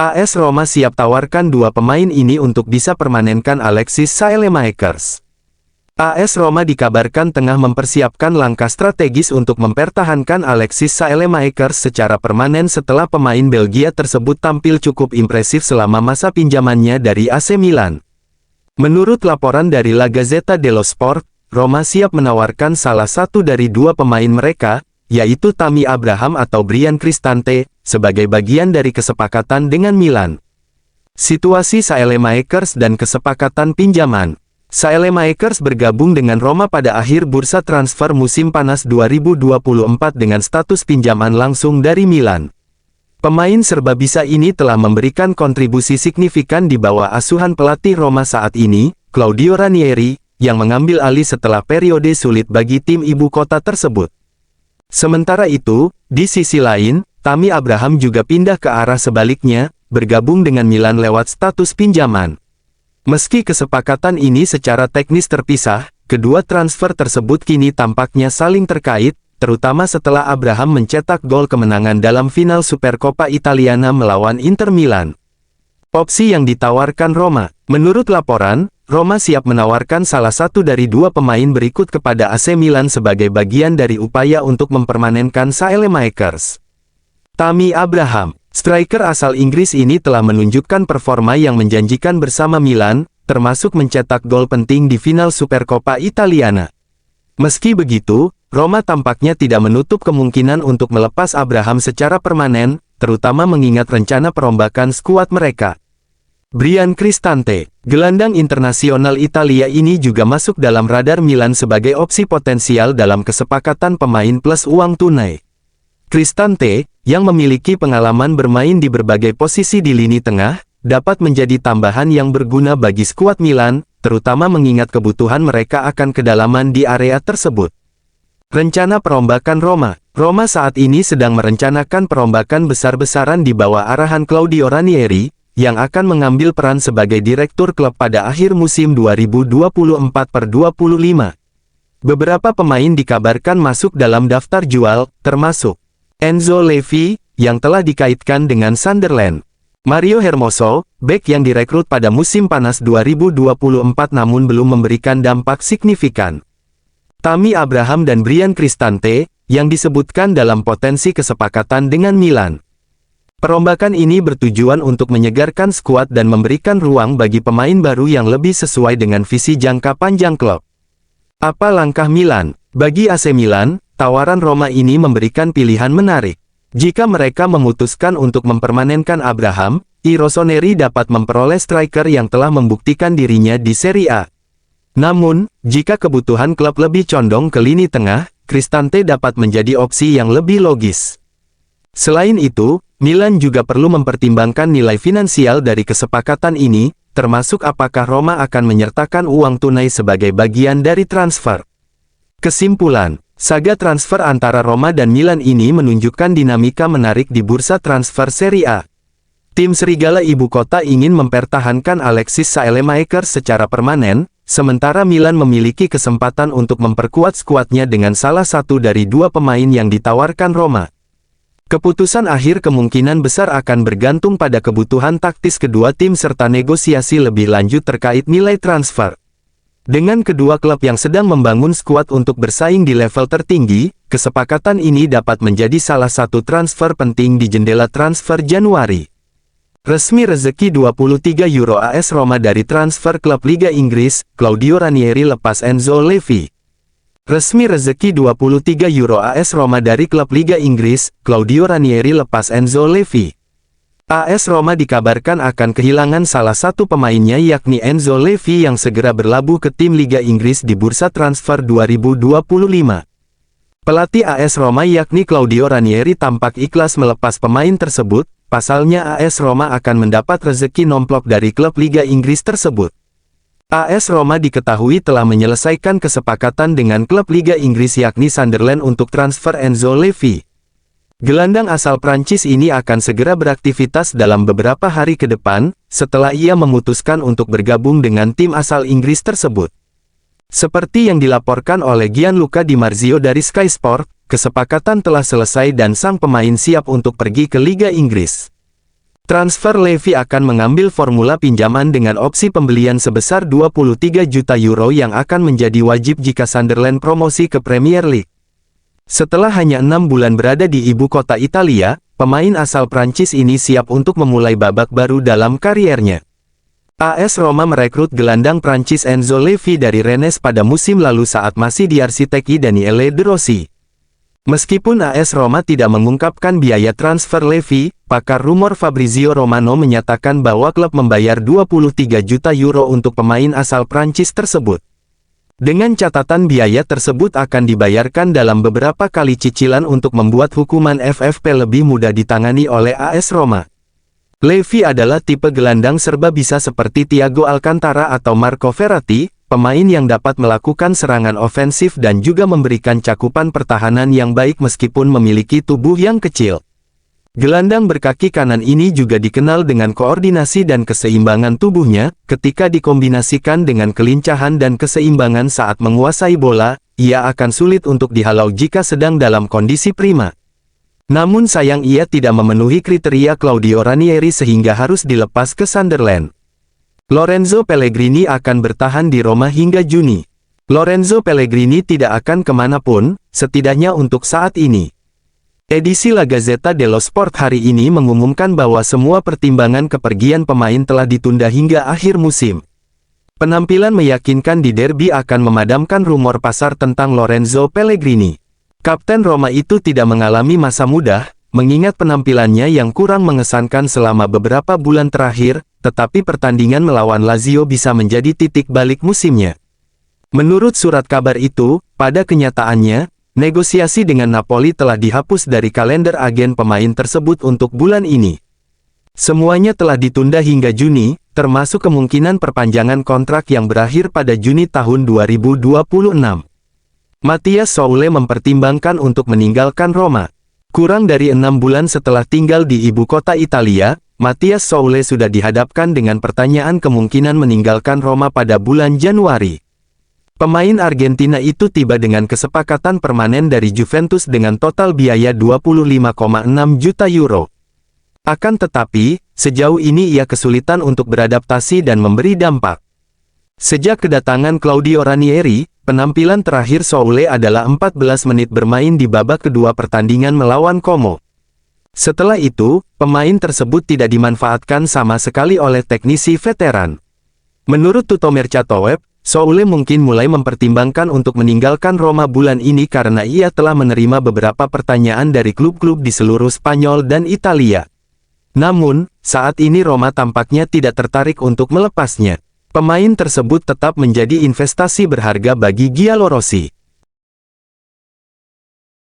AS Roma siap tawarkan dua pemain ini untuk bisa permanenkan Alexis Saelemaekers. AS Roma dikabarkan tengah mempersiapkan langkah strategis untuk mempertahankan Alexis Saelemaekers secara permanen setelah pemain Belgia tersebut tampil cukup impresif selama masa pinjamannya dari AC Milan. Menurut laporan dari La Gazzetta dello Sport, Roma siap menawarkan salah satu dari dua pemain mereka, yaitu Tammy Abraham atau Bryan Cristante, sebagai bagian dari kesepakatan dengan Milan. Situasi Saelemaekers dan kesepakatan pinjaman. Saelemaekers bergabung dengan Roma pada akhir bursa transfer musim panas 2024 dengan status pinjaman langsung dari Milan. Pemain serba bisa ini telah memberikan kontribusi signifikan di bawah asuhan pelatih Roma saat ini, Claudio Ranieri, yang mengambil alih setelah periode sulit bagi tim ibu kota tersebut. Sementara itu, di sisi lain, Tammy Abraham juga pindah ke arah sebaliknya, bergabung dengan Milan lewat status pinjaman. Meski kesepakatan ini secara teknis terpisah, kedua transfer tersebut kini tampaknya saling terkait, terutama setelah Abraham mencetak gol kemenangan dalam final Supercoppa Italiana melawan Inter Milan. Opsi yang ditawarkan Roma. Menurut laporan, Roma siap menawarkan salah satu dari dua pemain berikut kepada AC Milan sebagai bagian dari upaya untuk mempermanenkan Saelemaekers. Tammy Abraham, striker asal Inggris ini telah menunjukkan performa yang menjanjikan bersama Milan, termasuk mencetak gol penting di final Supercoppa Italiana. Meski begitu, Roma tampaknya tidak menutup kemungkinan untuk melepas Abraham secara permanen, terutama mengingat rencana perombakan skuad mereka. Bryan Cristante, gelandang internasional Italia ini juga masuk dalam radar Milan sebagai opsi potensial dalam kesepakatan pemain plus uang tunai. Cristante, yang memiliki pengalaman bermain di berbagai posisi di lini tengah, dapat menjadi tambahan yang berguna bagi skuad Milan, terutama mengingat kebutuhan mereka akan kedalaman di area tersebut. Rencana perombakan Roma. Roma saat ini sedang merencanakan perombakan besar-besaran di bawah arahan Claudio Ranieri, yang akan mengambil peran sebagai direktur klub pada akhir musim 2024/25. Beberapa pemain dikabarkan masuk dalam daftar jual, termasuk Enzo Levi, yang telah dikaitkan dengan Sunderland. Mario Hermoso, bek yang direkrut pada musim panas 2024 namun belum memberikan dampak signifikan. Tammy Abraham dan Bryan Cristante, yang disebutkan dalam potensi kesepakatan dengan Milan. Perombakan ini bertujuan untuk menyegarkan skuad dan memberikan ruang bagi pemain baru yang lebih sesuai dengan visi jangka panjang klub. Apa langkah Milan? Bagi AC Milan, tawaran Roma ini memberikan pilihan menarik. Jika mereka memutuskan untuk mempermanenkan Abraham, I Rossoneri dapat memperoleh striker yang telah membuktikan dirinya di Serie A. Namun, jika kebutuhan klub lebih condong ke lini tengah, Cristante dapat menjadi opsi yang lebih logis. Selain itu, Milan juga perlu mempertimbangkan nilai finansial dari kesepakatan ini, termasuk apakah Roma akan menyertakan uang tunai sebagai bagian dari transfer. Kesimpulan, saga transfer antara Roma dan Milan ini menunjukkan dinamika menarik di bursa transfer Serie A. Tim Serigala Ibu Kota ingin mempertahankan Alexis Saelemaekers secara permanen, sementara Milan memiliki kesempatan untuk memperkuat skuadnya dengan salah satu dari dua pemain yang ditawarkan Roma. Keputusan akhir kemungkinan besar akan bergantung pada kebutuhan taktis kedua tim serta negosiasi lebih lanjut terkait nilai transfer. Dengan kedua klub yang sedang membangun skuad untuk bersaing di level tertinggi, kesepakatan ini dapat menjadi salah satu transfer penting di jendela transfer Januari. Resmi rezeki €23 AS Roma dari transfer klub Liga Inggris, Claudio Ranieri lepas Enzo Levi. Resmi rezeki €23 AS Roma dari klub Liga Inggris, Claudio Ranieri lepas Enzo Levi. AS Roma dikabarkan akan kehilangan salah satu pemainnya yakni Enzo Levi yang segera berlabuh ke tim Liga Inggris di bursa transfer 2025. Pelatih AS Roma yakni Claudio Ranieri tampak ikhlas melepas pemain tersebut, pasalnya AS Roma akan mendapat rezeki nomplok dari klub Liga Inggris tersebut. AS Roma diketahui telah menyelesaikan kesepakatan dengan klub Liga Inggris yakni Sunderland untuk transfer Enzo Levi. Gelandang asal Prancis ini akan segera beraktivitas dalam beberapa hari ke depan, setelah ia memutuskan untuk bergabung dengan tim asal Inggris tersebut. Seperti yang dilaporkan oleh Gianluca Di Marzio dari Sky Sport, kesepakatan telah selesai dan sang pemain siap untuk pergi ke Liga Inggris. Transfer Levy akan mengambil formula pinjaman dengan opsi pembelian sebesar 23 juta euro yang akan menjadi wajib jika Sunderland promosi ke Premier League. Setelah hanya 6 bulan berada di ibu kota Italia, pemain asal Prancis ini siap untuk memulai babak baru dalam kariernya. AS Roma merekrut gelandang Prancis Enzo Levy dari Rennes pada musim lalu saat masih diarsiteki Daniele De Rossi. Meskipun AS Roma tidak mengungkapkan biaya transfer Levy, pakar rumor Fabrizio Romano menyatakan bahwa klub membayar 23 juta euro untuk pemain asal Prancis tersebut. Dengan catatan biaya tersebut akan dibayarkan dalam beberapa kali cicilan untuk membuat hukuman FFP lebih mudah ditangani oleh AS Roma. Levy adalah tipe gelandang serba bisa seperti Thiago Alcantara atau Marco Verratti, pemain yang dapat melakukan serangan ofensif dan juga memberikan cakupan pertahanan yang baik meskipun memiliki tubuh yang kecil. Gelandang berkaki kanan ini juga dikenal dengan koordinasi dan keseimbangan tubuhnya, ketika dikombinasikan dengan kelincahan dan keseimbangan saat menguasai bola, ia akan sulit untuk dihalau jika sedang dalam kondisi prima. Namun sayang ia tidak memenuhi kriteria Claudio Ranieri sehingga harus dilepas ke Sunderland. Lorenzo Pellegrini akan bertahan di Roma hingga Juni. Lorenzo Pellegrini tidak akan kemanapun, setidaknya untuk saat ini. Edisi La Gazzetta dello Sport hari ini mengumumkan bahwa semua pertimbangan kepergian pemain telah ditunda hingga akhir musim. Penampilan meyakinkan di derby akan memadamkan rumor pasar tentang Lorenzo Pellegrini. Kapten Roma itu tidak mengalami masa mudah, mengingat penampilannya yang kurang mengesankan selama beberapa bulan terakhir, tetapi pertandingan melawan Lazio bisa menjadi titik balik musimnya. Menurut surat kabar itu, pada kenyataannya, negosiasi dengan Napoli telah dihapus dari kalender agen pemain tersebut untuk bulan ini. Semuanya telah ditunda hingga Juni, termasuk kemungkinan perpanjangan kontrak yang berakhir pada Juni tahun 2026. Mathias Soule mempertimbangkan untuk meninggalkan Roma. Kurang dari 6 bulan setelah tinggal di ibu kota Italia, Mathias Soule sudah dihadapkan dengan pertanyaan kemungkinan meninggalkan Roma pada bulan Januari. Pemain Argentina itu tiba dengan kesepakatan permanen dari Juventus dengan total biaya 25,6 juta euro. Akan tetapi, sejauh ini ia kesulitan untuk beradaptasi dan memberi dampak. Sejak kedatangan Claudio Ranieri, penampilan terakhir Soule adalah 14 menit bermain di babak kedua pertandingan melawan Como. Setelah itu, pemain tersebut tidak dimanfaatkan sama sekali oleh teknisi veteran. Menurut Tutto Mercato Web, Soule mungkin mulai mempertimbangkan untuk meninggalkan Roma bulan ini karena ia telah menerima beberapa pertanyaan dari klub-klub di seluruh Spanyol dan Italia. Namun, saat ini Roma tampaknya tidak tertarik untuk melepasnya. Pemain tersebut tetap menjadi investasi berharga bagi Giallorossi.